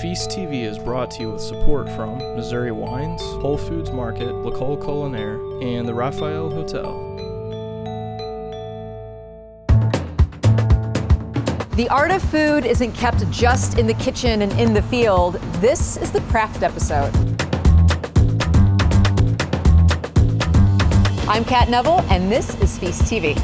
Feast TV is brought to you with support from Missouri Wines, Whole Foods Market, L'Ecole Culinaire, and the Raphael Hotel. The art of food isn't kept just in the kitchen and in the field. This is the craft episode. I'm Cat Neville, and this is Feast TV.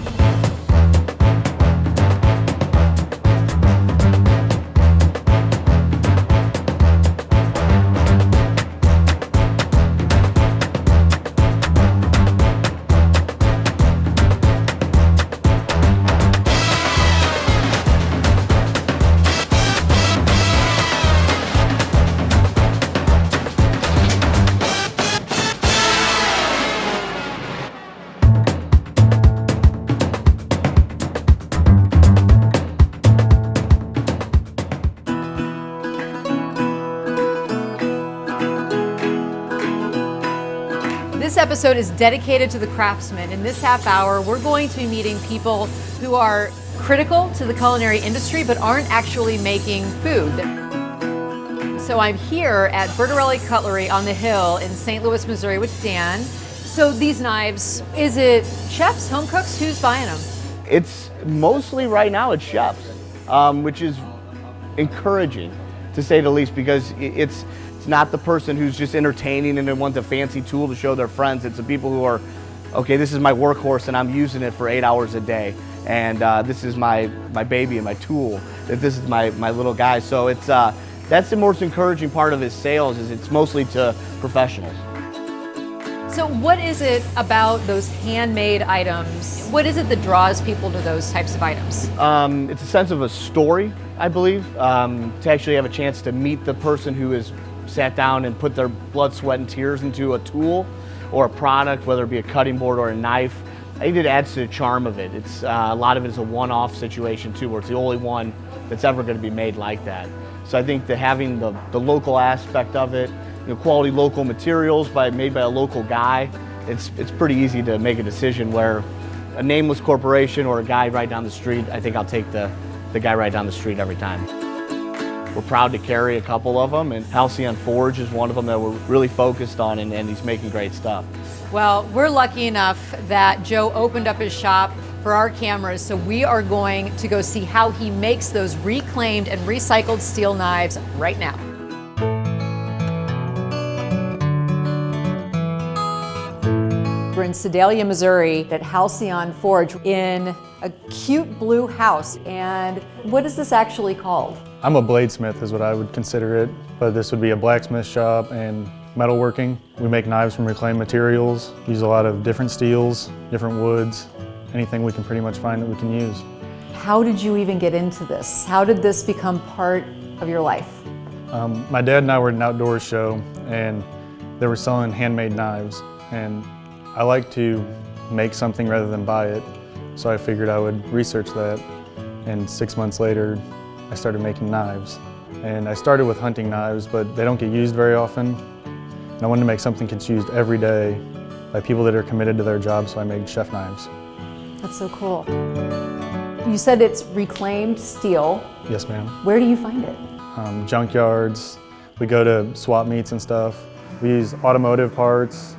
This episode is dedicated to the craftsman. In this half hour, we're going to be meeting people who are critical to the culinary industry but aren't actually making food. So I'm here at Bertarelli Cutlery on the Hill in St. Louis, Missouri with Dan. So these knives, is it chefs, home cooks? Who's buying them? It's mostly right now it's chefs, which is encouraging to say the least, because it's not the person who's just entertaining and then wants a fancy tool to show their friends. It's the people who are, okay, this is my workhorse and I'm using it for 8 hours a day, and this is my baby and my tool. This is my little guy. So it's that's the most encouraging part of his sales, is it's mostly to professionals. So what is it about those handmade items? What is it that draws people to those types of items? It's a sense of a story, I believe, to actually have a chance to meet the person who has sat down and put their blood, sweat, and tears into a tool or a product, whether it be a cutting board or a knife. I think it adds to the charm of it. It's a lot of it is a one-off situation too, where it's the only one that's ever going to be made like that. So I think that having the local aspect of it, quality local materials made by a local guy, it's pretty easy to make a decision. Where a nameless corporation or a guy right down the street, I think I'll take the guy right down the street every time. We're proud to carry a couple of them, and Halcyon Forge is one of them that we're really focused on, and he's making great stuff. Well, we're lucky enough that Joe opened up his shop for our cameras, so we are going to go see how he makes those reclaimed and recycled steel knives right now. We're in Sedalia, Missouri at Halcyon Forge in a cute blue house. And what is this actually called? I'm a bladesmith is what I would consider it, but this would be a blacksmith shop and metalworking. We make knives from reclaimed materials, use a lot of different steels, different woods, anything we can pretty much find that we can use. How did you even get into this? How did this become part of your life? My dad and I were at an outdoors show, and they were selling handmade knives, and I like to make something rather than buy it, so I figured I would research that, and 6 months later I started making knives. And I started with hunting knives, but they don't get used very often, and I wanted to make something that's used every day by people that are committed to their job, so I made chef knives. That's so cool. You said it's reclaimed steel. Yes, ma'am. Where do you find it? Junkyards. We go to swap meets and stuff. We use automotive parts,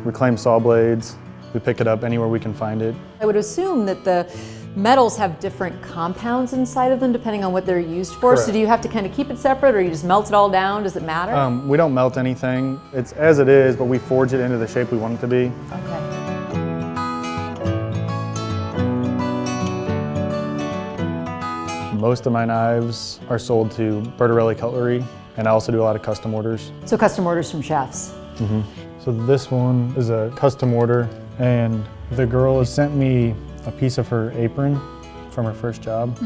reclaimed saw blades. We pick it up anywhere we can find it. I would assume that the metals have different compounds inside of them depending on what they're used for. Correct. So do you have to kind of keep it separate, or you just melt it all down? Does it matter? We don't melt anything. It's as it is, but we forge it into the shape we want it to be. Okay. Most of my knives are sold to Bertarelli Cutlery, and I also do a lot of custom orders. So custom orders from chefs. Mm-hmm. So this one is a custom order, and the girl has sent me a piece of her apron from her first job,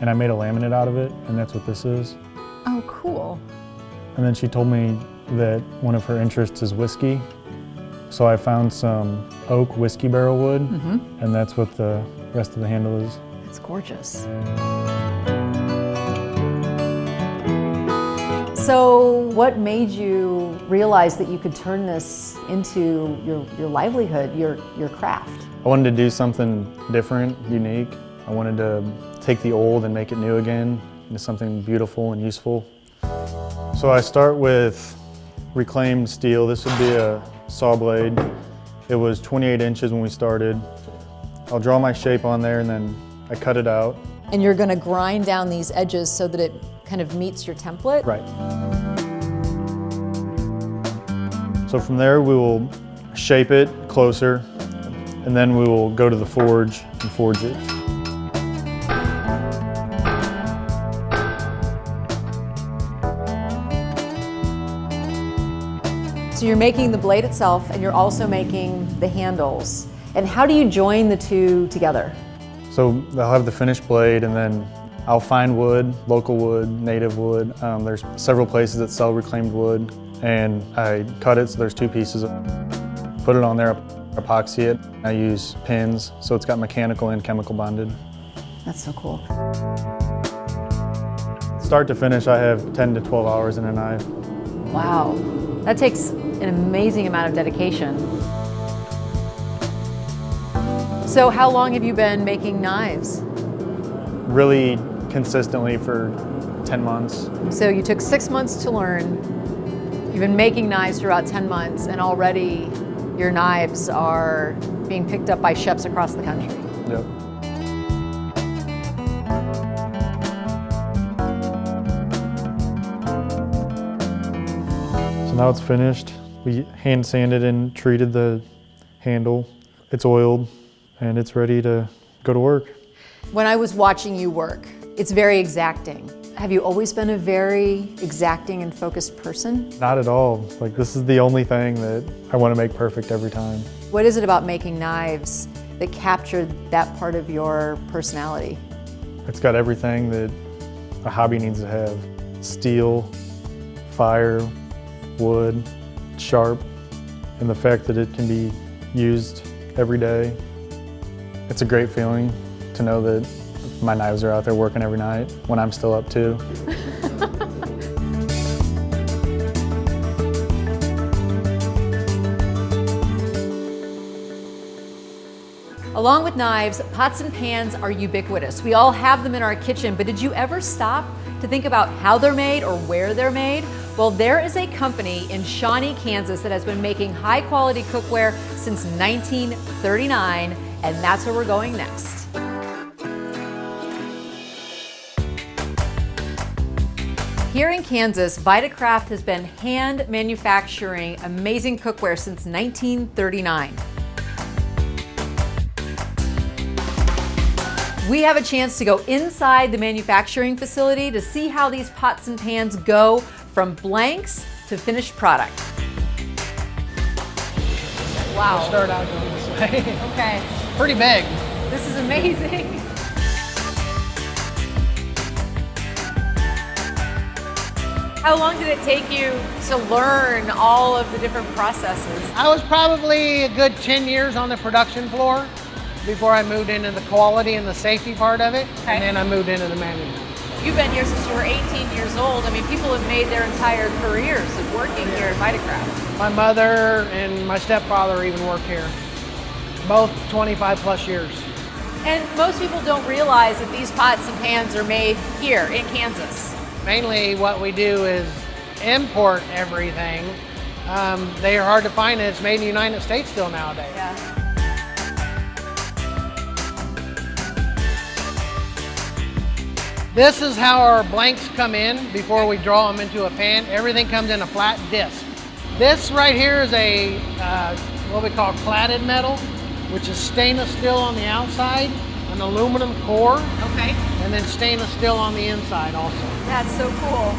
and I made a laminate out of it, and that's what this is. Oh, cool. And then she told me that one of her interests is whiskey, so I found some oak whiskey barrel wood, and that's what the rest of the handle is. It's gorgeous. So what made you realize that you could turn this into your livelihood, your craft? I wanted to do something different, unique. I wanted to take the old and make it new again into something beautiful and useful. So I start with reclaimed steel. This would be a saw blade. It was 28 inches when we started. I'll draw my shape on there and then I cut it out. And you're going to grind down these edges so that it kind of meets your template? Right. So from there we will shape it closer and then we will go to the forge and forge it. So you're making the blade itself and you're also making the handles. And how do you join the two together? So I'll have the finished blade and then I'll find wood, local wood, native wood. There's several places that sell reclaimed wood and I cut it so there's two pieces. Put it on there, epoxy it. I use pins so it's got mechanical and chemical bonded. That's so cool. Start to finish I have 10 to 12 hours in a knife. Wow, that takes an amazing amount of dedication. So how long have you been making knives? Really consistently for 10 months. So you took 6 months to learn. You've been making knives for about 10 months and already your knives are being picked up by chefs across the country. Yep. So now it's finished. We hand sanded and treated the handle. It's oiled and it's ready to go to work. When I was watching you work, it's very exacting. Have you always been a very exacting and focused person? Not at all. Like this is the only thing that I want to make perfect every time. What is it about making knives that captured that part of your personality? It's got everything that a hobby needs to have. Steel, fire, wood, sharp, and the fact that it can be used every day. It's a great feeling to know that my knives are out there working every night when I'm still up too. Along with knives, pots and pans are ubiquitous. We all have them in our kitchen, but did you ever stop to think about how they're made or where they're made? Well, there is a company in Shawnee, Kansas that has been making high quality cookware since 1939, and that's where we're going next. Here in Kansas, Vitakraft has been hand manufacturing amazing cookware since 1939. We have a chance to go inside the manufacturing facility to see how these pots and pans go from blanks to finished product. Wow. We'll start out going this way. Okay. Pretty big. This is amazing. How long did it take you to learn all of the different processes? I was probably a good 10 years on the production floor before I moved into the quality and the safety part of it, Okay. and then I moved into the management. You've been here since you were 18 years old. I mean, people have made their entire careers of working here at Vitakraft. My mother and my stepfather even worked here, both 25 plus years. And most people don't realize that these pots and pans are made here in Kansas. Mainly what we do is import everything. They are hard to find, and it's made in the United States still nowadays. Yeah. This is how our blanks come in before we draw them into a pan. Everything comes in a flat disc. This right here is a what we call cladded metal, which is stainless steel on the outside, an aluminum core, Okay. and then stainless steel on the inside also. That's so cool.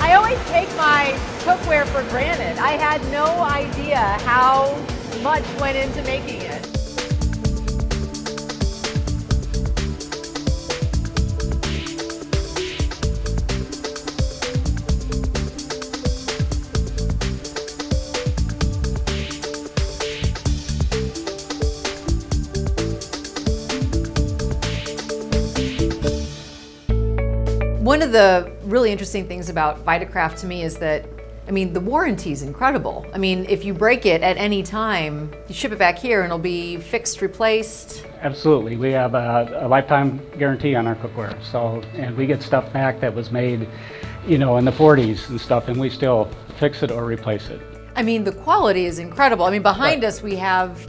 I always take my cookware for granted. I had no idea how much went into making it. One of the really interesting things about Vitakraft to me is that, I mean, the warranty is incredible. I mean, if you break it at any time, you ship it back here and it'll be fixed, replaced. Absolutely. We have a lifetime guarantee on our cookware. So, and we get stuff back that was made, in the 40s and stuff, and we still fix it or replace it. I mean, the quality is incredible. I mean, behind us we have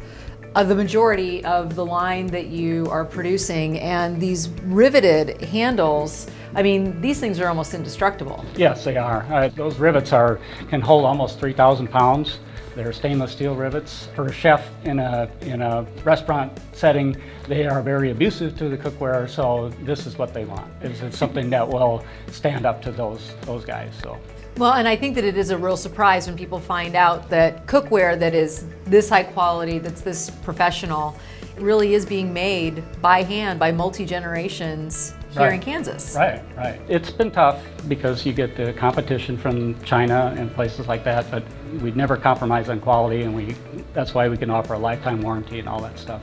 the majority of the line that you are producing, and these riveted handles, I mean, these things are almost indestructible. Yes, they are. Those rivets can hold almost 3,000 pounds. They're stainless steel rivets. For a chef in a restaurant setting, they are very abusive to the cookware, so this is what they want. It's something that will stand up to those guys. So. Well, and I think that it is a real surprise when people find out that cookware that is this high quality, that's this professional, really is being made by hand by multi-generations here in Kansas. Right. It's been tough because you get the competition from China and places like that, but we never compromise on quality, and that's why we can offer a lifetime warranty and all that stuff.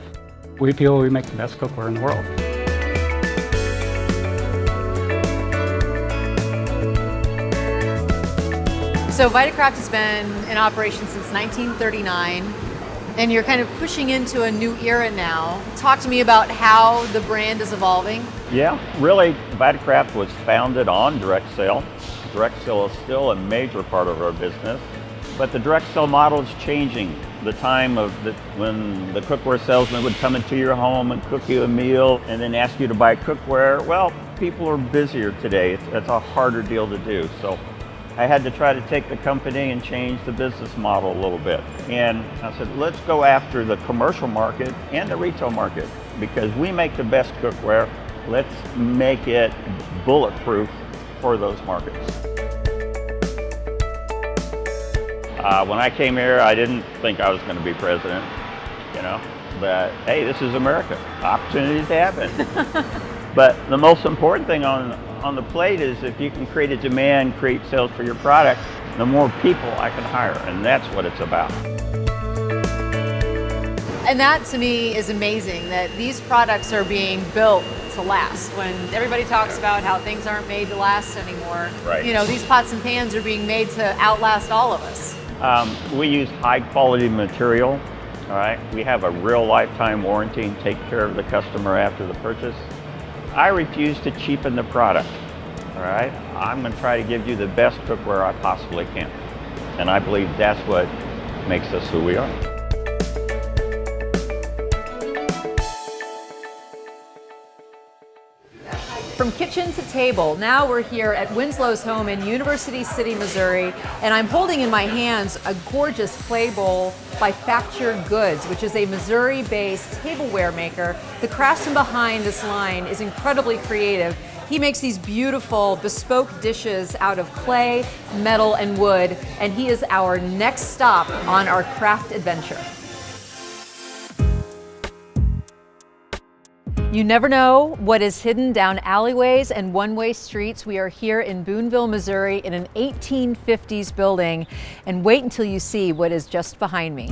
We feel we make the best cookware in the world. So Vitakraft has been in operation since 1939, and you're kind of pushing into a new era now. Talk to me about how the brand is evolving. Yeah, really, Vitakraft was founded on direct sale. Direct sale is still a major part of our business, but the direct sale model is changing. The time of when the cookware salesman would come into your home and cook you a meal and then ask you to buy cookware, well, people are busier today. It's a harder deal to do. So I had to try to take the company and change the business model a little bit. And I said, let's go after the commercial market and the retail market, because we make the best cookware. Let's make it bulletproof for those markets. When I came here, I didn't think I was going to be president, but hey, this is America. Opportunities happen. But the most important thing on the plate is if you can create a demand, create sales for your product, the more people I can hire, and that's what it's about. And that to me is amazing, that these products are being built to last. When everybody talks about how things aren't made to last anymore, right. These pots and pans are being made to outlast all of us. We use high quality material, all right? We have a real lifetime warranty and take care of the customer after the purchase. I refuse to cheapen the product, all right? I'm gonna try to give you the best cookware I possibly can. And I believe that's what makes us who we are. From kitchen to table, now we're here at Winslow's home in University City, Missouri, and I'm holding in my hands a gorgeous clay bowl by Facture Goods, which is a Missouri-based tableware maker. The craftsman behind this line is incredibly creative. He makes these beautiful bespoke dishes out of clay, metal, and wood, and he is our next stop on our craft adventure. You never know what is hidden down alleyways and one-way streets. We are here in Boonville, Missouri in an 1850s building, and wait until you see what is just behind me.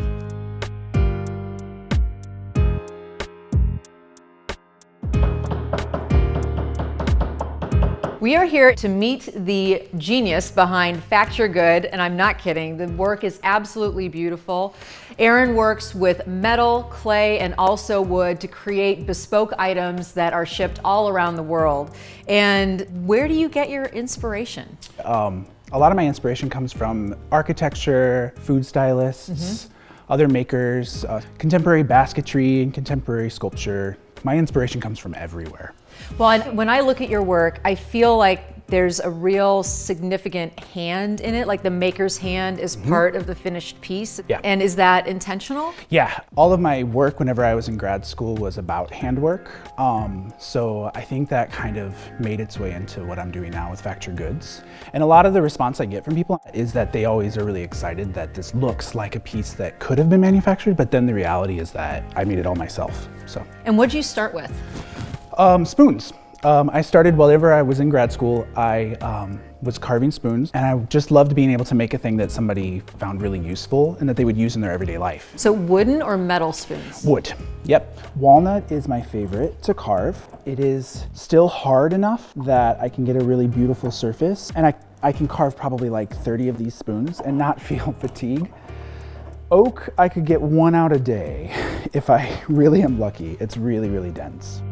We are here to meet the genius behind Facture Good, and I'm not kidding. The work is absolutely beautiful. Aaron works with metal, clay, and also wood to create bespoke items that are shipped all around the world. And where do you get your inspiration? A lot of my inspiration comes from architecture, food stylists, other makers, contemporary basketry, and contemporary sculpture. My inspiration comes from everywhere. Well, when I look at your work, I feel like there's a real significant hand in it, like the maker's hand is part of the finished piece. Yeah. And is that intentional? Yeah, all of my work whenever I was in grad school was about handwork. So I think that kind of made its way into what I'm doing now with Facture Goods. And a lot of the response I get from people is that they always are really excited that this looks like a piece that could have been manufactured, but then the reality is that I made it all myself, so. And what'd you start with? Spoons. I started whenever I was in grad school. I was carving spoons, and I just loved being able to make a thing that somebody found really useful and that they would use in their everyday life. So wooden or metal spoons? Wood. Yep. Walnut is my favorite to carve. It is still hard enough that I can get a really beautiful surface, and I can carve probably like 30 of these spoons and not feel fatigue. Oak, I could get one out a day if I really am lucky. It's really, really dense.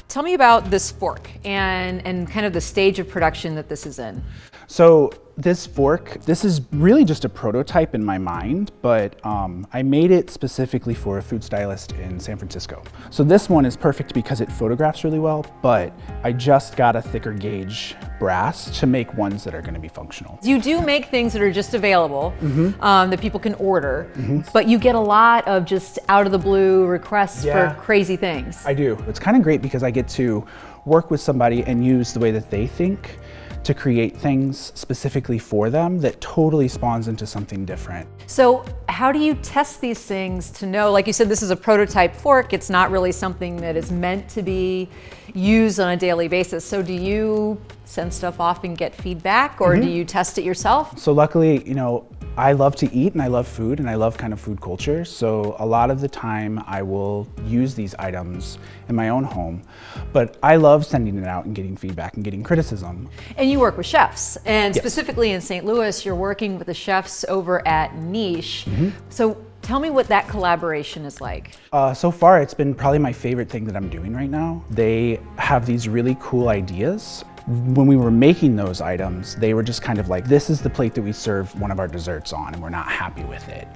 Tell me about this fork and kind of the stage of production that this is in. So this fork, this is really just a prototype in my mind, but I made it specifically for a food stylist in San Francisco. So this one is perfect because it photographs really well, but I just got a thicker gauge brass to make ones that are going to be functional. You do make things that are just available, that people can order, but you get a lot of just out of the blue requests for crazy things. I do. It's kind of great because I get to work with somebody and use the way that they think to create things specifically for them that totally spawns into something different. So how do you test these things to know, like you said, this is a prototype fork, it's not really something that is meant to be used on a daily basis. So do you send stuff off and get feedback, or do you test it yourself? So luckily, you know, I love to eat and I love food and I love kind of food culture. So a lot of the time I will use these items in my own home, but I love sending it out and getting feedback and getting criticism. And you work with chefs, and specifically in St. Louis, you're working with the chefs over at Niche. So tell me what that collaboration is like. So far, it's been probably my favorite thing that I'm doing right now. They have these really cool ideas. When we were making those items, they were just kind of like, this is the plate that we serve one of our desserts on and we're not happy with it.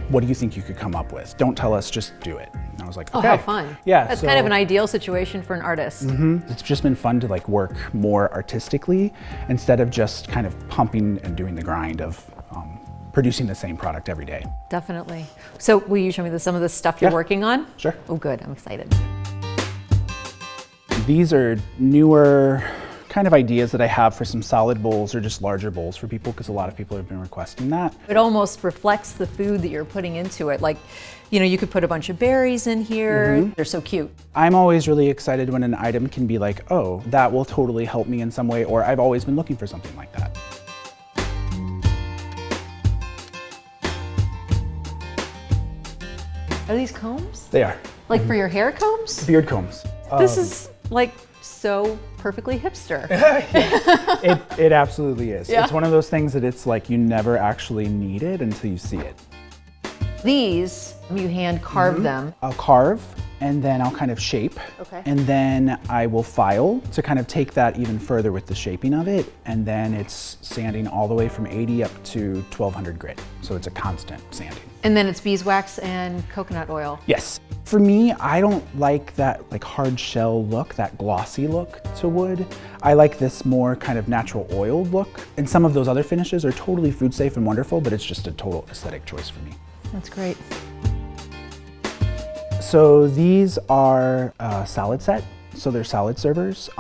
What do you think you could come up with? Don't tell us, just do it. And I was like, okay. Oh, how fun. Yeah. That's kind of an ideal situation for an artist. It's just been fun to like work more artistically instead of just kind of pumping and doing the grind of producing the same product every day. Definitely. So will you show me some of the stuff you're working on? Sure. Oh, good. I'm excited. These are newer kind of ideas that I have for some solid bowls or just larger bowls for people, because a lot of people have been requesting that. It almost reflects the food that you're putting into it. Like, you know, you could put a bunch of berries in here. They're so cute. I'm always really excited when an item can be like, oh, that will totally help me in some way, or I've always been looking for something like that. Are these combs? They are. Like for your hair combs? Beard combs. This is like so perfectly hipster. It absolutely is. Yeah. It's one of those things that it's like you never actually need it until you see it. These, you hand carve them. I'll carve and then I'll kind of shape. Okay. And then I will file to kind of take that even further with the shaping of it. And then it's sanding all the way from 80 up to 1200 grit. So it's a constant sanding. And then it's beeswax and coconut oil. Yes. For me, I don't like that like hard shell look, that glossy look to wood. I like this more kind of natural oiled look. And some of those other finishes are totally food safe and wonderful, but it's just a total aesthetic choice for me. That's great. So these are a salad set. So they're salad servers.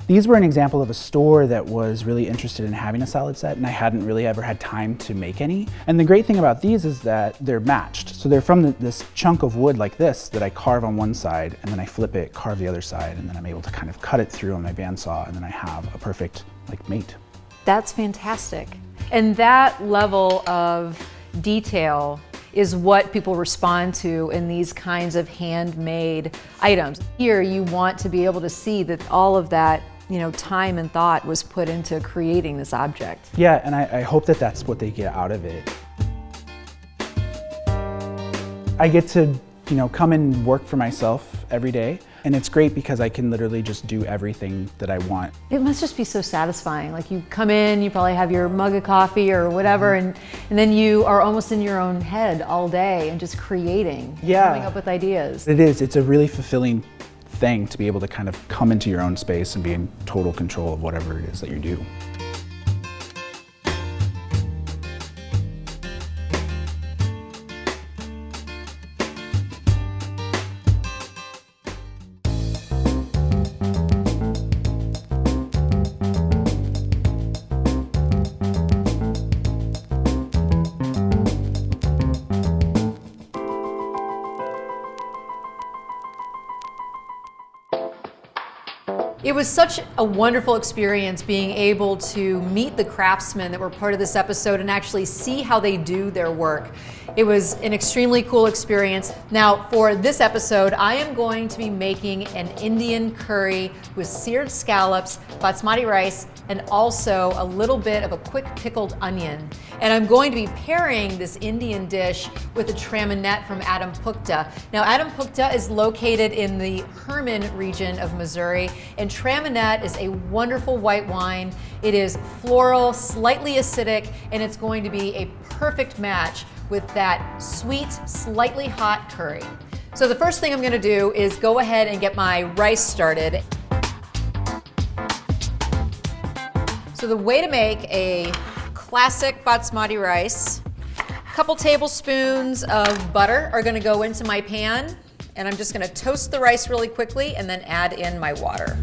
These were an example of a store that was really interested in having a salad set, and I hadn't really ever had time to make any. And the great thing about these is that they're matched. So they're from this chunk of wood like this that I carve on one side, and then I flip it, carve the other side, and then I'm able to kind of cut it through on my bandsaw, and then I have a perfect like mate. That's fantastic. And that level of detail is what people respond to in these kinds of handmade items. Here, you want to be able to see that all of that, you know, time and thought was put into creating this object. Yeah, and I hope that that's what they get out of it. I get to, you know, come and work for myself every day. And it's great because I can literally just do everything that I want. It must just be so satisfying. Like you come in, you probably have your mug of coffee or whatever, and then you are almost in your own head all day and just creating, coming up with ideas. It is. It's a really fulfilling thing to be able to kind of come into your own space and be in total control of whatever it is that you do. It was such a wonderful experience being able to meet the craftsmen that were part of this episode and actually see how they do their work. It was an extremely cool experience. Now, for this episode, I am going to be making an Indian curry with seared scallops, basmati rice, and also a little bit of a quick pickled onion. And I'm going to be pairing this Indian dish with a traminette from Adampukta. Now, Adampukta is located in the Herman region of Missouri, and traminette is a wonderful white wine. It is floral, slightly acidic, and it's going to be a perfect match with that sweet, slightly hot curry. So the first thing I'm gonna do is go ahead and get my rice started. So the way to make a classic basmati rice, a couple tablespoons of butter are gonna go into my pan, and I'm just gonna toast the rice really quickly and then add in my water.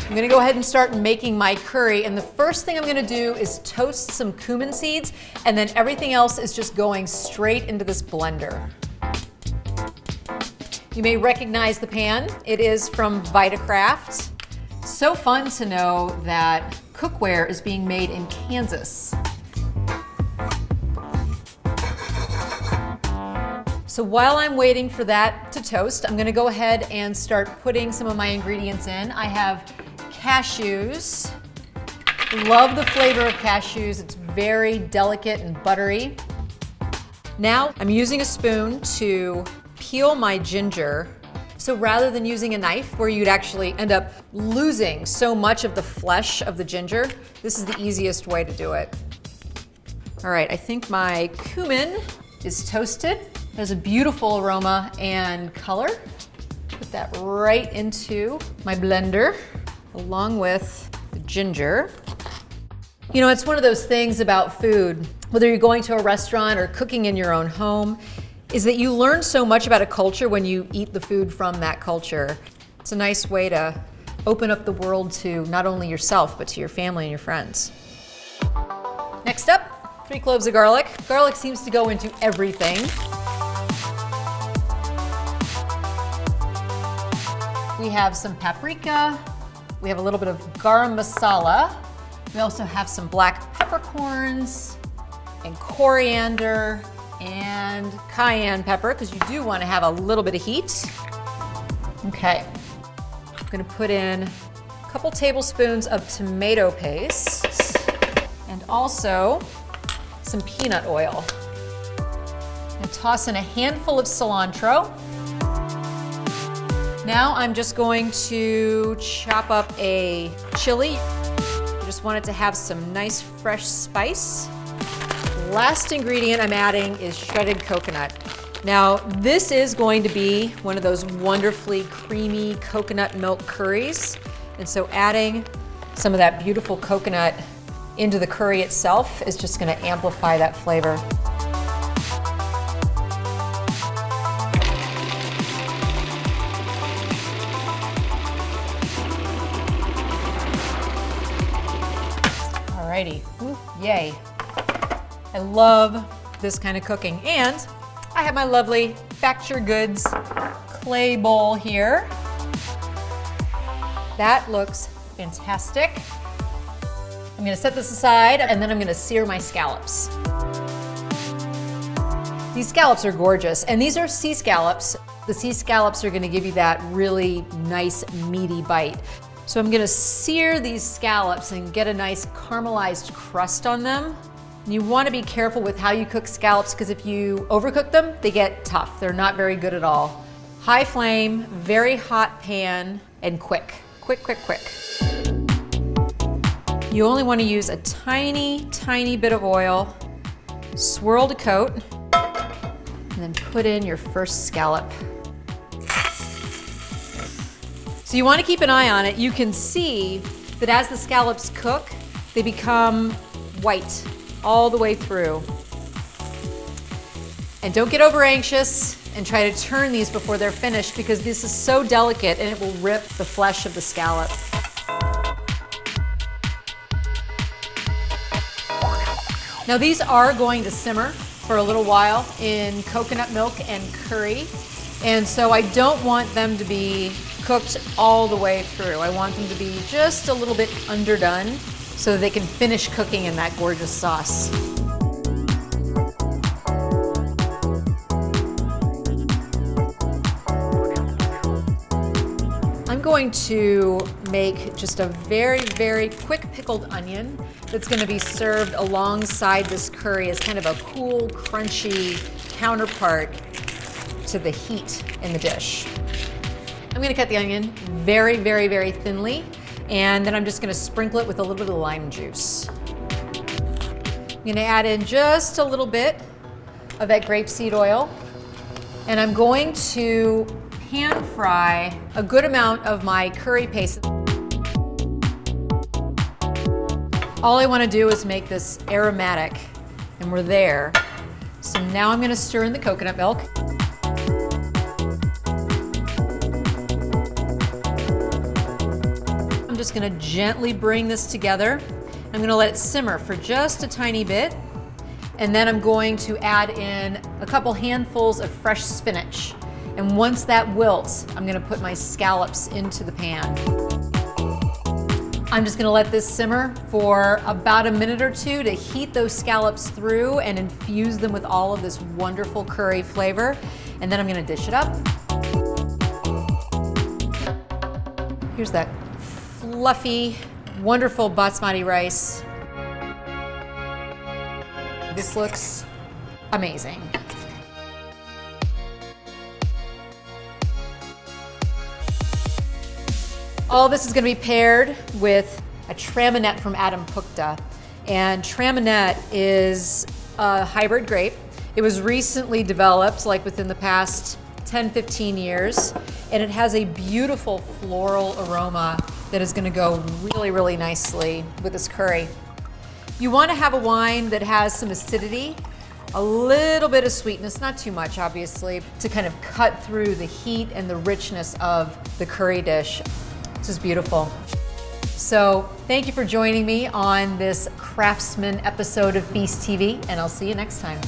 I'm gonna go ahead and start making my curry, and the first thing I'm gonna do is toast some cumin seeds, and then everything else is just going straight into this blender. You may recognize the pan. It is from Vitakraft. So fun to know that cookware is being made in Kansas. So while I'm waiting for that to toast, I'm gonna go ahead and start putting some of my ingredients in. I have cashews. Love the flavor of cashews. It's very delicate and buttery. Now I'm using a spoon to peel my ginger. So rather than using a knife where you'd actually end up losing so much of the flesh of the ginger, this is the easiest way to do it. All right, I think my cumin is toasted. There's a beautiful aroma and color. Put that right into my blender, along with the ginger. You know, it's one of those things about food, whether you're going to a restaurant or cooking in your own home, is that you learn so much about a culture when you eat the food from that culture. It's a nice way to open up the world to not only yourself, but to your family and your friends. Next up, 3 cloves of garlic. Garlic seems to go into everything. We have some paprika. We have a little bit of garam masala. We also have some black peppercorns and coriander and cayenne pepper, because you do want to have a little bit of heat. Okay, I'm going to put in a couple tablespoons of tomato paste and also some peanut oil. And toss in a handful of cilantro. Now I'm just going to chop up a chili. I just want it to have some nice fresh spice. Last ingredient I'm adding is shredded coconut. Now this is going to be one of those wonderfully creamy coconut milk curries. And so adding some of that beautiful coconut into the curry itself is just going to amplify that flavor. Alrighty, ooh, yay. I love this kind of cooking. And I have my lovely Facture Goods clay bowl here. That looks fantastic. I'm gonna set this aside and then I'm gonna sear my scallops. These scallops are gorgeous, and these are sea scallops. The sea scallops are gonna give you that really nice meaty bite. So I'm gonna sear these scallops and get a nice caramelized crust on them. And you wanna be careful with how you cook scallops, because if you overcook them, they get tough. They're not very good at all. High flame, very hot pan, and quick. Quick, quick, quick. You only wanna use a tiny, tiny bit of oil, swirl to coat, and then put in your first scallop. So you want to keep an eye on it. You can see that as the scallops cook, they become white all the way through. And don't get over anxious and try to turn these before they're finished, because this is so delicate and it will rip the flesh of the scallop. Now these are going to simmer for a little while in coconut milk and curry. And so I don't want them to be cooked all the way through. I want them to be just a little bit underdone so that they can finish cooking in that gorgeous sauce. I'm going to make just a very, very quick pickled onion that's going to be served alongside this curry as kind of a cool, crunchy counterpart to the heat in the dish. I'm going to cut the onion very, very, very thinly, and then I'm just going to sprinkle it with a little bit of lime juice. I'm going to add in just a little bit of that grapeseed oil, and I'm going to pan fry a good amount of my curry paste. All I want to do is make this aromatic, and we're there. So now I'm going to stir in the coconut milk. I'm just going to gently bring this together. I'm going to let it simmer for just a tiny bit, and then I'm going to add in a couple handfuls of fresh spinach. And once that wilts, I'm going to put my scallops into the pan. I'm just going to let this simmer for about a minute or two to heat those scallops through and infuse them with all of this wonderful curry flavor. And then I'm going to dish it up. Here's that fluffy, wonderful basmati rice. This looks amazing. All this is going to be paired with a traminette from Adam Pukta. And traminette is a hybrid grape. It was recently developed, like within the past 10-15 years, and it has a beautiful floral aroma that is going to go really, really nicely with this curry. You want to have a wine that has some acidity, a little bit of sweetness, not too much obviously, to kind of cut through the heat and the richness of the curry dish. This is beautiful. So thank you for joining me on this Craftsman episode of Feast TV, and I'll see you next time.